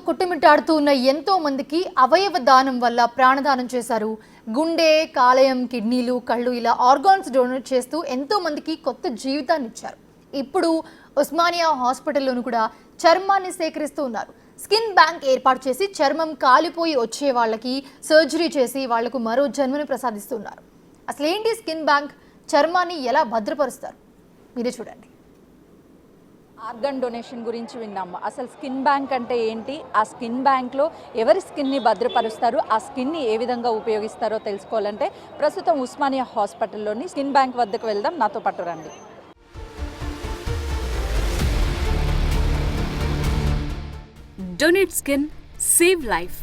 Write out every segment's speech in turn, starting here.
కొట్టుమిట్టాడుతూ ఉన్న ఎంతో మందికి అవయవ దానం వల్ల ప్రాణదానం చేశారు. గుండె, కాలేయం, కిడ్నీలు, కళ్ళు ఇలా ఆర్గాన్స్ డొనేట్ చేస్తూ ఎంతో మందికి కొత్త జీవితాన్ని ఇచ్చారు. ఇప్పుడు ఉస్మానియా హాస్పిటల్లోనూ కూడా చర్మాన్ని సేకరిస్తూ ఉన్నారు. స్కిన్ బ్యాంక్ ఏర్పాటు చేసి చర్మం కాలిపోయి వచ్చే వాళ్ళకి సర్జరీ చేసి వాళ్లకు మరో జన్మని ప్రసాదిస్తున్నారు. అసలు ఏంటి స్కిన్ బ్యాంక్? చర్మాన్ని ఎలా భద్రపరుస్తారు? మీరే చూడండి. ఆర్గన్ డొనేషన్ గురించి విన్నాము. అసలు స్కిన్ బ్యాంక్ అంటే ఏంటి, ఆ స్కిన్ బ్యాంక్లో ఎవరి స్కిన్ని భద్రపరుస్తారు, ఆ స్కిన్ని ఏ విధంగా ఉపయోగిస్తారో తెలుసుకోవాలంటే ప్రస్తుతం ఉస్మానియా హాస్పిటల్లోని స్కిన్ బ్యాంక్ వద్దకు వెళ్దాం. నాతో పాటు రండి. Donate skin save life.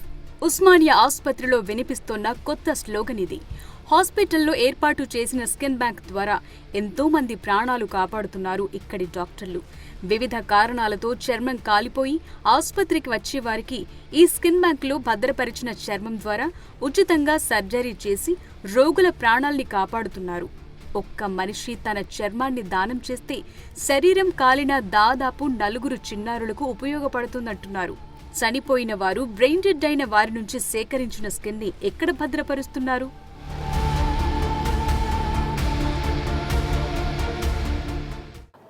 Osmania ఆసుపత్రిలో వినిపిస్తున్న కొత్త స్లోగన్ ఇది. హాస్పిటల్లో ఏర్పాటు చేసిన స్కిన్ బ్యాంక్ ద్వారా ఎంతో మంది ప్రాణాలు కాపాడుతున్నారు ఇక్కడి డాక్టర్లు. వివిధ కారణాలతో చర్మం కాలిపోయి ఆసుపత్రికి వచ్చే వారికి ఈ స్కిన్ బ్యాంక్లో భద్రపరిచిన చర్మం ద్వారా ఉచితంగా సర్జరీ చేసి రోగుల ప్రాణాల్ని కాపాడుతున్నారు. ఒక్క మనిషి తన చర్మాన్ని దానం చేస్తే శరీరం కాలిన దాదాపు 4 చిన్నారులకు ఉపయోగపడుతుందంటున్నారు. చనిపోయిన వారు, బ్రెయిన్ డెడ్ అయిన వారి నుంచి సేకరించిన స్కిన్ ని ఎక్కడ భద్రపరుస్తున్నారు?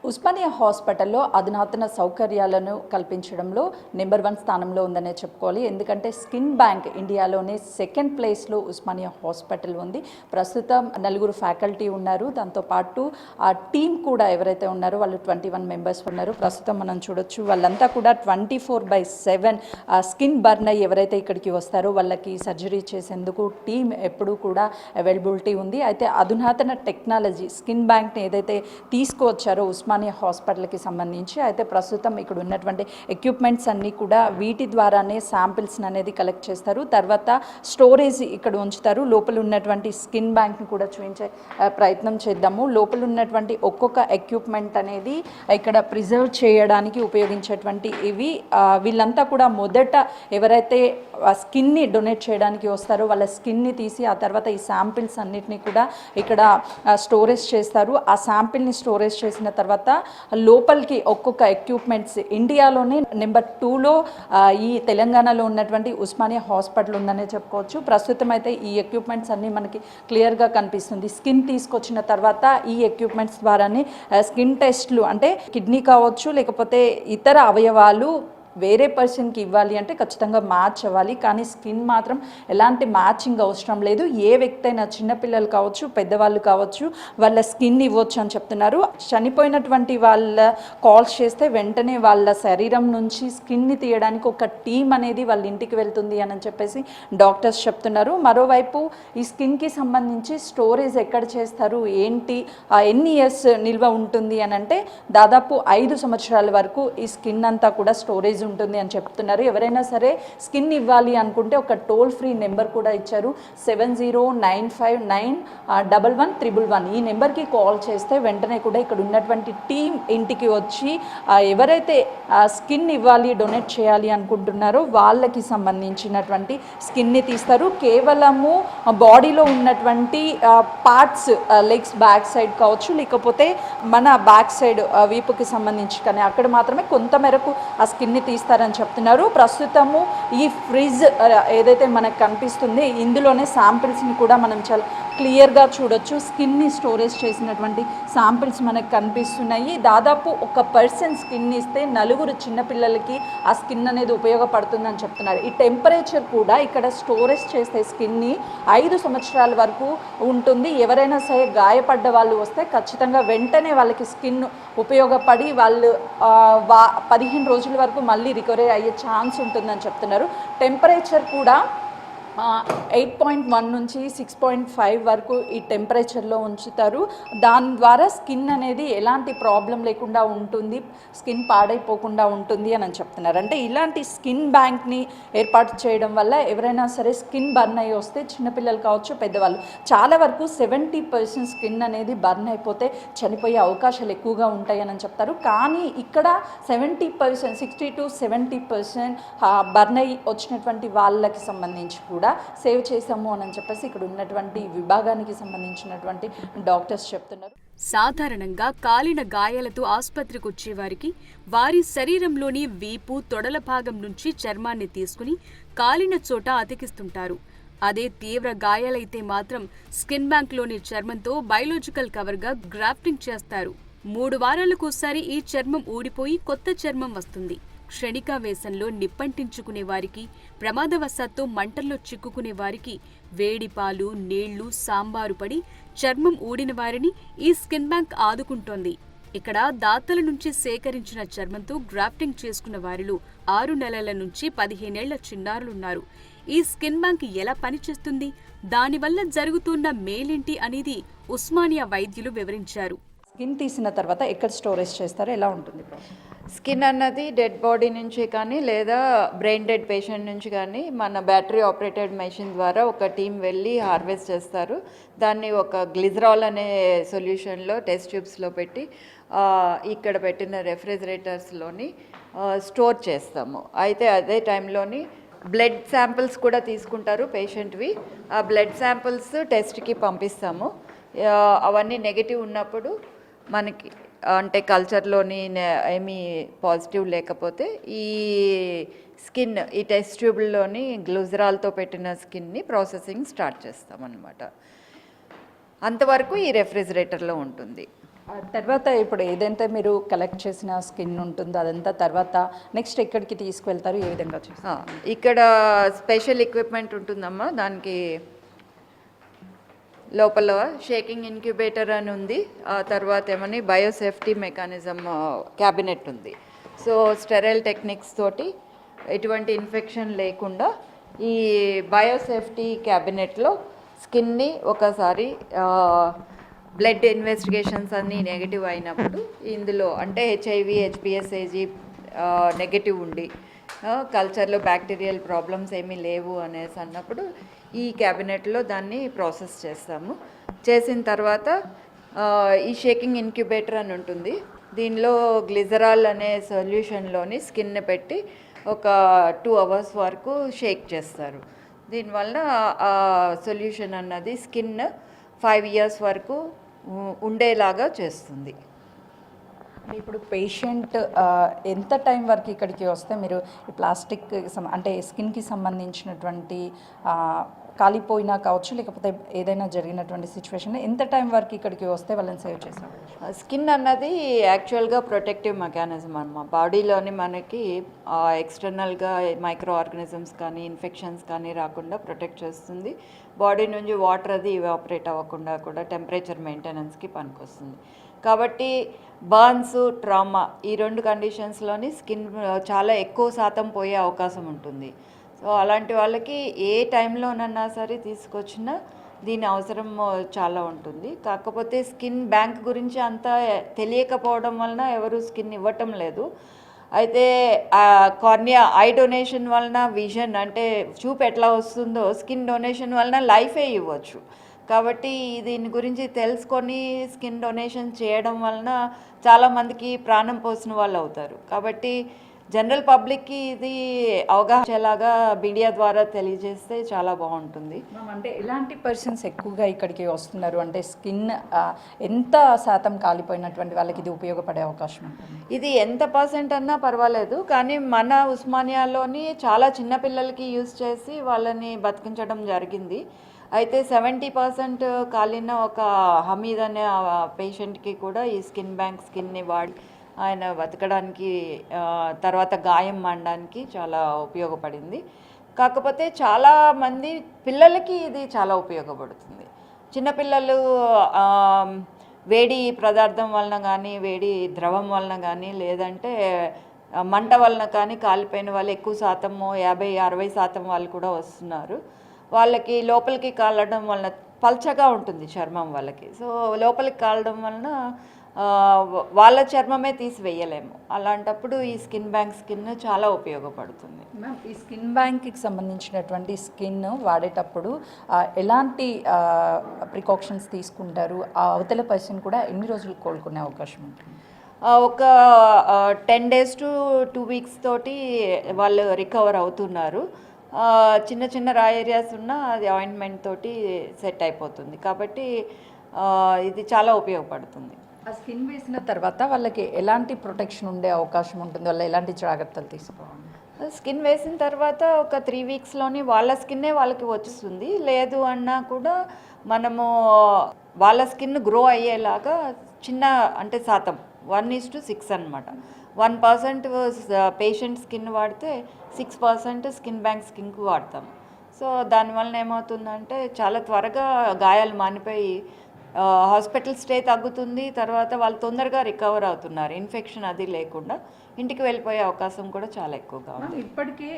ఉస్మానియా హాస్పిటల్లో అధునాతన సౌకర్యాలను కల్పించడంలో నెంబర్ 1 స్థానంలో ఉందనే చెప్పుకోవాలి. ఎందుకంటే స్కిన్ బ్యాంక్ ఇండియాలోనే 2nd ప్లేస్లో ఉస్మానియా హాస్పిటల్ ఉంది. ప్రస్తుతం 4 ఫ్యాకల్టీ ఉన్నారు. దాంతోపాటు ఆ టీం కూడా ఎవరైతే ఉన్నారో వాళ్ళు 21 మెంబర్స్ ఉన్నారు. ప్రస్తుతం మనం చూడొచ్చు వాళ్ళంతా కూడా 24/7 స్కిన్ బర్న్ అయ్యి ఎవరైతే ఇక్కడికి వస్తారో వాళ్ళకి సర్జరీ చేసేందుకు టీం ఎప్పుడూ కూడా అవైలబిలిటీ ఉంది. అయితే అధునాతన టెక్నాలజీ స్కిన్ బ్యాంక్ని ఏదైతే తీసుకువచ్చారో ఉస్మానియా హాస్పిటల్కి సంబంధించి, అయితే ప్రస్తుతం ఇక్కడ ఉన్నటువంటి ఎక్విప్మెంట్స్ అన్నీ కూడా వీటి ద్వారానే శాంపిల్స్ అనేది కలెక్ట్ చేస్తారు. తర్వాత స్టోరేజ్ ఇక్కడ ఉంచుతారు. లోపల ఉన్నటువంటి స్కిన్ బ్యాంక్ని కూడా చూపించే ప్రయత్నం చేద్దాము. లోపల ఉన్నటువంటి ఒక్కొక్క ఎక్విప్మెంట్ అనేది ఇక్కడ ప్రిజర్వ్ చేయడానికి ఉపయోగించేటువంటి ఇవి. వీళ్ళంతా కూడా మొదట ఎవరైతే స్కిన్ని డొనేట్ చేయడానికి వస్తారో వాళ్ళ స్కిన్ని తీసి ఆ తర్వాత ఈ శాంపిల్స్ అన్నిటినీ కూడా ఇక్కడ స్టోరేజ్ చేస్తారు. ఆ శాంపిల్ని స్టోరేజ్ చేసిన తర్వాత లోపలికి ఒక్కొక్క ఎక్విప్మెంట్స్ ఇండియాలోనే నెంబర్ 2లో ఈ తెలంగాణలో ఉన్నటువంటి ఉస్మానియా హాస్పిటల్ ఉందనే చెప్పుకోవచ్చు. ప్రస్తుతం అయితే ఈ ఎక్విప్మెంట్స్ అన్నీ మనకి క్లియర్గా కనిపిస్తుంది. స్కిన్ తీసుకొచ్చిన తర్వాత ఈ ఎక్విప్మెంట్స్ ద్వారానే స్కిన్ టెస్ట్లు అంటే కిడ్నీ కావచ్చు లేకపోతే ఇతర అవయవాలు వేరే పర్సన్కి ఇవ్వాలి అంటే ఖచ్చితంగా మ్యాచ్ అవ్వాలి. కానీ స్కిన్ మాత్రం ఎలాంటి మ్యాచింగ్ అవసరం లేదు. ఏ వ్యక్తి అయినా చిన్నపిల్లలు కావచ్చు పెద్దవాళ్ళు కావచ్చు వాళ్ళ స్కిన్ ఇవ్వచ్చు అని చెప్తున్నారు. చనిపోయినటువంటి వాళ్ళ కాల్స్ చేస్తే వెంటనే వాళ్ళ శరీరం నుంచి స్కిన్ని తీయడానికి ఒక టీం అనేది వాళ్ళ ఇంటికి వెళ్తుంది అని చెప్పేసి డాక్టర్స్ చెప్తున్నారు. మరోవైపు ఈ స్కిన్కి సంబంధించి స్టోరేజ్ ఎక్కడ చేస్తారు ఏంటి, ఎన్ని ఇయర్స్ నిల్వ ఉంటుంది అని అంటే దాదాపు 5 సంవత్సరాల వరకు ఈ స్కిన్ అంతా కూడా స్టోరేజ్ ఉంటుంది అని చెప్తున్నారు. ఎవరైనా సరే స్కిన్ ఇవ్వాలి అనుకుంటే ఒక టోల్ ఫ్రీ నెంబర్ కూడా ఇచ్చారు. 7095911111 ఈ నెంబర్కి కాల్ చేస్తే వెంటనే కూడా ఇక్కడ ఉన్నటువంటి టీం ఇంటికి వచ్చి ఎవరైతే స్కిన్ ఇవ్వాలి డొనేట్ చేయాలి అనుకుంటున్నారో వాళ్ళకి సంబంధించినటువంటి స్కిన్ని తీస్తారు. కేవలము బాడీలో ఉన్నటువంటి పార్ట్స్ లెగ్స్ బ్యాక్ సైడ్ కావచ్చు లేకపోతే మన బ్యాక్ సైడ్ వీపుకి సంబంధించి కానీ అక్కడ మాత్రమే కొంత మేరకు ఆ స్కిన్ని తీస్తారని చెప్తున్నారు. ప్రస్తుతము ఈ ఫ్రిడ్జ్ ఏదైతే మనకు కనిపిస్తుంది ఇందులోనే శాంపిల్స్ని కూడా మనం చాలా క్లియర్గా చూడొచ్చు. స్కిన్ని స్టోరేజ్ చేసినటువంటి శాంపిల్స్ మనకు కనిపిస్తున్నాయి. దాదాపు ఒక పర్సన్ స్కిన్ ఇస్తే 4 చిన్నపిల్లలకి ఆ స్కిన్ అనేది ఉపయోగపడుతుందని చెప్తున్నారు. ఈ టెంపరేచర్ కూడా ఇక్కడ స్టోరేజ్ చేస్తే స్కిన్ని 5 సంవత్సరాల వరకు ఉంటుంది. ఎవరైనా సరే గాయపడ్డ వాళ్ళు వస్తే ఖచ్చితంగా వెంటనే వాళ్ళకి స్కిన్ ఉపయోగపడి వాళ్ళు 15 రోజుల వరకు మళ్ళీ రికవరీ అయ్యే ఛాన్స్ ఉంటుందని చెప్తున్నారు. టెంపరేచర్ కూడా 8.1 నుంచి 6.5 వరకు ఈ టెంపరేచర్లో ఉంచుతారు. దాని ద్వారా స్కిన్ అనేది ఎలాంటి ప్రాబ్లం లేకుండా ఉంటుంది, స్కిన్ పాడైపోకుండా ఉంటుంది అని చెప్తున్నారు. అంటే ఇలాంటి స్కిన్ బ్యాంక్ని ఏర్పాటు చేయడం వల్ల ఎవరైనా సరే స్కిన్ బర్న్ అయ్యి వస్తే చిన్నపిల్లలు కావచ్చు పెద్దవాళ్ళు చాలా వరకు 70% స్కిన్ అనేది బర్న్ అయిపోతే చనిపోయే అవకాశాలు ఎక్కువగా ఉంటాయని చెప్తారు. కానీ ఇక్కడ 70% 60 to 70% బర్న్ అయ్యి వచ్చినటువంటి వాళ్ళకి సంబంధించి కూడా సేవ్ చేసాము అని చెప్పేసి ఇక్కడ ఉన్నటువంటి విభాగానికి సంబంధించినటువంటి డాక్టర్స్ చెప్తున్నారు. సాధారణంగా కాలిన గాయాలతో ఆసుపత్రికి వచ్చేవారికి వారి శరీరంలోని వీపు తొడల భాగం నుంచి చర్మాన్ని తీసుకుని కాలిన చోట అతికిస్తుంటారు. అదే తీవ్ర గాయాలైతే మాత్రం స్కిన్ బ్యాంక్లోని చర్మంతో బయోలాజికల్ కవర్గా గ్రాఫ్టింగ్ చేస్తారు. 3 వారాలకోసారి ఈ చర్మం ఊడిపోయి కొత్త చర్మం వస్తుంది. క్షణికావేశంలో నిప్పంటించుకునే వారికి, ప్రమాదవశాత్తు మంటల్లో చిక్కుకునే వారికి వేడి పాలు, నీళ్లు, సాంబారు పడి చర్మం ఊడిన వారిని ఈ స్కిన్ బ్యాంక్ ఆదుకుంటోంది. ఇక్కడ దాతల నుంచి సేకరించిన చర్మంతో గ్రాఫ్టింగ్ చేసుకున్న వారిలో 6 నెలల నుంచి 15 ఏళ్ల చిన్నారులున్నారు. ఈ స్కిన్ బ్యాంక్ ఎలా పనిచేస్తుంది, దానివల్ల జరుగుతున్న మేలేంటి అనేది ఉస్మానియా వైద్యులు వివరించారు. స్కిన్ తీసిన తర్వాత ఎక్కడ స్టోరేజ్ చేస్తారో, ఎలా ఉంటుంది? స్కిన్ అన్నది డెడ్ బాడీ నుంచి కానీ లేదా బ్రెయిన్ డెడ్ పేషెంట్ నుంచి కానీ మన బ్యాటరీ ఆపరేటెడ్ మెషిన్ ద్వారా ఒక టీం వెళ్ళి హార్వెస్ట్ చేస్తారు. దాన్ని ఒక గ్లిజరాల్ అనే సొల్యూషన్లో టెస్ట్ ట్యూబ్స్లో పెట్టి ఇక్కడ పెట్టిన రెఫ్రిజిరేటర్స్లోని స్టోర్ చేస్తాము. అయితే అదే టైంలోని బ్లడ్ శాంపిల్స్ కూడా తీసుకుంటారు పేషెంట్వి. ఆ బ్లడ్ శాంపిల్స్ టెస్ట్కి పంపిస్తాము. అవన్నీ నెగిటివ్ ఉన్నప్పుడు మనకి అంటే కల్చర్లోని ఏమీ పాజిటివ్ లేకపోతే ఈ స్కిన్ ఈ టెస్ట్ ట్యూబ్లోని గ్లిజరాల్తో పెట్టిన స్కిన్ని ప్రాసెసింగ్ స్టార్ట్ చేస్తామన్నమాట. అంతవరకు ఈ రెఫ్రిజిరేటర్లో ఉంటుంది. తర్వాత ఇప్పుడు ఏదైతే మీరు కలెక్ట్ చేసిన స్కిన్ ఉంటుందో అదంతా తర్వాత నెక్స్ట్ ఎక్కడికి తీసుకువెళ్తారు, ఏ విధంగా చేస్తారు? ఇక్కడ స్పెషల్ ఎక్విప్మెంట్ ఉంటుందమ్మా. దానికి లోపల షేకింగ్ ఇన్క్యుబేటర్ అని ఉంది. ఆ తర్వాత ఏమని బయోసేఫ్టీ మెకానిజం క్యాబినెట్ ఉంది. సో స్టెరైల్ టెక్నిక్స్ తోటి ఎటువంటి ఇన్ఫెక్షన్ లేకుండా ఈ బయోసేఫ్టీ క్యాబినెట్లో స్కిన్ని ఒకసారి బ్లడ్ ఇన్వెస్టిగేషన్స్ అన్నీ నెగిటివ్ అయినప్పుడు ఇందులో అంటే హెచ్ఐవి, హెచ్పిఎస్ఏజీ నెగిటివ్ ఉండి కల్చర్లో బ్యాక్టీరియల్ ప్రాబ్లమ్స్ ఏమీ లేవు అనేసి అన్నప్పుడు ఈ క్యాబినెట్లో దాన్ని ప్రాసెస్ చేస్తాము. చేసిన తర్వాత ఈ షేకింగ్ ఇన్క్యుబేటర్ అని ఉంటుంది. దీనిలో గ్లిజరాల్ అనే సొల్యూషన్లోని స్కిన్ పెట్టి ఒక 2 అవర్స్ వరకు షేక్ చేస్తారు. దీనివల్ల ఆ సొల్యూషన్ అన్నది స్కిన్ 5 ఇయర్స్ వరకు ఉండేలాగా చేస్తుంది. ఇప్పుడు పేషెంట్ ఎంత టైం వరకు ఇక్కడికి వస్తే మీరు ఈ ప్లాస్టిక్ అంటే స్కిన్కి సంబంధించినటువంటి కాలిపోయినా కావచ్చు, లేకపోతే ఏదైనా జరిగినటువంటి సిచ్యువేషన్ ఎంత టైం వరకు ఇక్కడికి వస్తే వాళ్ళని సేవ్ చేస్తారు? స్కిన్ అన్నది యాక్చువల్గా ప్రొటెక్టివ్ మెకానిజం అన్నమాట. బాడీలోని మనకి ఎక్స్టర్నల్గా మైక్రో ఆర్గానిజమ్స్ కానీ ఇన్ఫెక్షన్స్ కానీ రాకుండా ప్రొటెక్ట్ చేస్తుంది. బాడీ నుంచి వాటర్ అది ఇవాపరేట్ అవ్వకుండా కూడా టెంపరేచర్ మెయింటెనెన్స్కి పనికొస్తుంది. కాబట్టి బర్న్స్, ట్రామా ఈ 2 కండిషన్స్లోని స్కిన్ చాలా ఎక్కువ శాతం పోయే అవకాశం ఉంటుంది. సో అలాంటి వాళ్ళకి ఏ టైంలోనన్నా సరే తీసుకొచ్చినా దీని అవసరం చాలా ఉంటుంది. కాకపోతే స్కిన్ బ్యాంక్ గురించి అంతా తెలియకపోవడం వలన ఎవరు స్కిన్ ఇవ్వటం లేదు. అయితే కార్నియా ఐ డొనేషన్ వలన విజన్ అంటే చూపు ఎట్లా వస్తుందో స్కిన్ డొనేషన్ వలన లైఫే ఇవ్వచ్చు. కాబట్టి దీని గురించి తెలుసుకొని స్కిన్ డొనేషన్ చేయడం వలన చాలామందికి ప్రాణం పోసిన వాళ్ళు అవుతారు. కాబట్టి జనరల్ పబ్లిక్కి ఇది అవగాహనలాగా మీడియా ద్వారా తెలియజేస్తే చాలా బాగుంటుంది. అంటే ఎలాంటి పర్సన్స్ ఎక్కువగా ఇక్కడికి వస్తున్నారు? అంటే స్కిన్ ఎంత శాతం కాలిపోయినటువంటి వాళ్ళకి ఇది ఉపయోగపడే అవకాశం ఉంటుంది? ఇది ఎంత పర్సెంట్ అన్నా పర్వాలేదు, కానీ మన ఉస్మానియాలోని చాలా చిన్నపిల్లలకి యూజ్ చేసి వాళ్ళని బతికించడం జరిగింది. అయితే 70% కాలిన ఒక హమీద్ అనే పేషెంట్కి కూడా ఈ స్కిన్ బ్యాంక్ స్కిన్ని వాడి ఆయన బతకడానికి తర్వాత గాయం మానడానికి చాలా ఉపయోగపడింది. కాకపోతే చాలామంది పిల్లలకి ఇది చాలా ఉపయోగపడుతుంది. చిన్నపిల్లలు వేడి పదార్థం వలన కానీ వేడి ద్రవం వలన కానీ లేదంటే మంట వలన కానీ కాలిపోయిన వాళ్ళు ఎక్కువ శాతము 50-60% వాళ్ళు కూడా వస్తున్నారు. వాళ్ళకి లోపలికి కాలడం వలన పల్చగా ఉంటుంది చర్మం వాళ్ళకి. సో లోపలికి కాలడం వలన వాళ్ళ చర్మమే తీసివేయలేము. అలాంటప్పుడు ఈ స్కిన్ బ్యాంక్ స్కిన్ చాలా ఉపయోగపడుతుంది. మ్యామ్, ఈ స్కిన్ బ్యాంక్కి సంబంధించినటువంటి స్కిన్ వాడేటప్పుడు ఎలాంటి ప్రికాషన్స్ తీసుకుంటారు? ఆ అవతల పర్సన్ కూడా ఎన్ని రోజులు కోలుకునే అవకాశం ఉంటుంది? ఒక 10 days to 2 weeks తోటి వాళ్ళు రికవర్ అవుతున్నారు. చిన్న చిన్న రా ఏరియాస్ ఉన్నా అది ఆయింట్మెంట్ తోటి సెట్ అయిపోతుంది. కాబట్టి ఇది చాలా ఉపయోగపడుతుంది. ఆ స్కిన్ వేసిన తర్వాత వాళ్ళకి ఎలాంటి ప్రొటెక్షన్ ఉండే అవకాశం ఉంటుంది, వాళ్ళు ఎలాంటి జాగ్రత్తలు తీసుకోవాలి? స్కిన్ వేసిన తర్వాత ఒక 3 వీక్స్లోని వాళ్ళ స్కిన్నే వాళ్ళకి వచ్చేస్తుంది. లేదు అన్నా కూడా మనము వాళ్ళ స్కిన్ గ్రో అయ్యేలాగా చిన్న అంటే శాతం 1:6 అనమాట. 1% పేషెంట్ స్కిన్ వాడితే 6% స్కిన్ బ్యాంక్ స్కిన్కి వాడతాం. సో దానివల్ల ఏమవుతుందంటే చాలా త్వరగా గాయాలు మానిపోయి హాస్పిటల్ స్టే తగ్గుతుంది. తర్వాత వాళ్ళు తొందరగా రికవర్ అవుతున్నారు. ఇన్ఫెక్షన్ అది లేకుండా ఇంటికి వెళ్ళిపోయే అవకాశం కూడా చాలా ఎక్కువగా ఉంది. ఇప్పటికే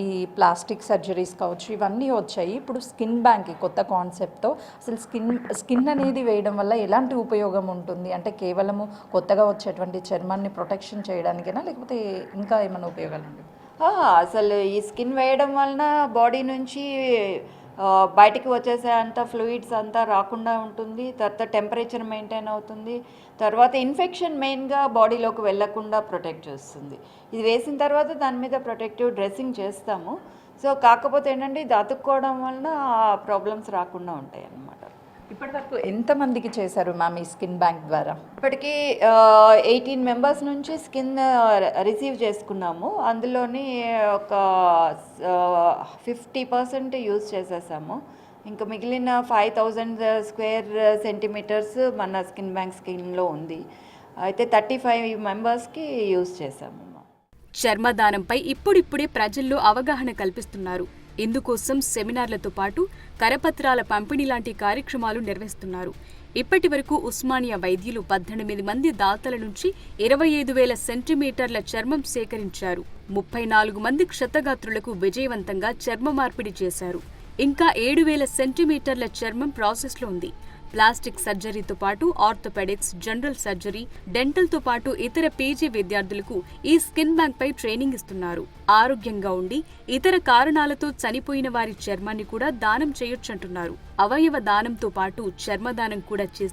ఈ ప్లాస్టిక్ సర్జరీస్ కావచ్చు ఇవన్నీ వచ్చాయి. ఇప్పుడు స్కిన్ బ్యాంక్ కొత్త కాన్సెప్ట్తో అసలు స్కిన్ అనేది వేయడం వల్ల ఎలాంటి ఉపయోగం ఉంటుంది? అంటే కేవలము కొత్తగా వచ్చేటువంటి చర్మాన్ని ప్రొటెక్షన్ చేయడానికైనా లేకపోతే ఇంకా ఏమైనా ఉపయోగాలు ఉంటాయి? అసలు ఈ స్కిన్ వేయడం వలన బాడీ నుంచి బయటికి వచ్చేసే అంత ఫ్లూయిడ్స్ అంతా రాకుండా ఉంటుంది. తర్వాత టెంపరేచర్ మెయింటైన్ అవుతుంది. తర్వాత ఇన్ఫెక్షన్ మెయిన్గా బాడీలోకి వెళ్ళకుండా ప్రొటెక్ట్ చేస్తుంది. ఇది వేసిన తర్వాత దాని మీద ప్రొటెక్టివ్ డ్రెస్సింగ్ చేస్తాము. సో కాకపోతే ఏంటంటే ఇది అతుక్కోవడం వలన ప్రాబ్లమ్స్ రాకుండా ఉంటాయి అన్నమాట. ఇప్పటివరకు ఎంతమందికి చేశారు మ్యామ్ ఈ స్కిన్ బ్యాంక్ ద్వారా? ఇప్పటికీ 18 మెంబర్స్ నుంచి స్కిన్ రిసీవ్ చేసుకున్నాము. అందులోని ఒక 50% యూజ్ చేసేసాము. ఇంకా మిగిలిన 5000 స్క్వేర్ సెంటీమీటర్స్ మన స్కిన్ బ్యాంక్ స్కిన్లో ఉంది. అయితే 35 మెంబర్స్కి యూజ్ చేసాము. చర్మదానంపై ఇప్పుడిప్పుడే ప్రజల్లో అవగాహన కల్పిస్తున్నారు. ఇందుకోసం సెమినార్లతో పాటు కరపత్రాల పంపిణీ లాంటి కార్యక్రమాలు నిర్వహిస్తున్నారు. ఇప్పటి వరకు ఉస్మానియా వైద్యులు 18 మంది దాతల నుంచి 25,000 సెంటీమీటర్ల చర్మం సేకరించారు. 34 మంది క్షతగాత్రులకు విజయవంతంగా చర్మ మార్పిడి చేశారు. ఇంకా 7,000 సెంటీమీటర్ల చర్మం ప్రాసెస్లో ఉంది. ప్లాస్టిక్ సర్జరీతో పాటు ఆర్థోపెడిక్స్, జనరల్ సర్జరీ, డెంటల్తో పాటు ఇతర పీజీ విద్యార్థులకు ఈ స్కిన్ బ్యాంక్ పై ట్రైనింగ్ ఇస్తున్నారు. ఆరోగ్యంగా ఉండి ఇతర కారణాలతో చనిపోయిన వారి చర్మాన్ని కూడా దానం చేయొచ్చంటున్నారు. అవయవ దానంతో పాటు చర్మదానం కూడా చేసి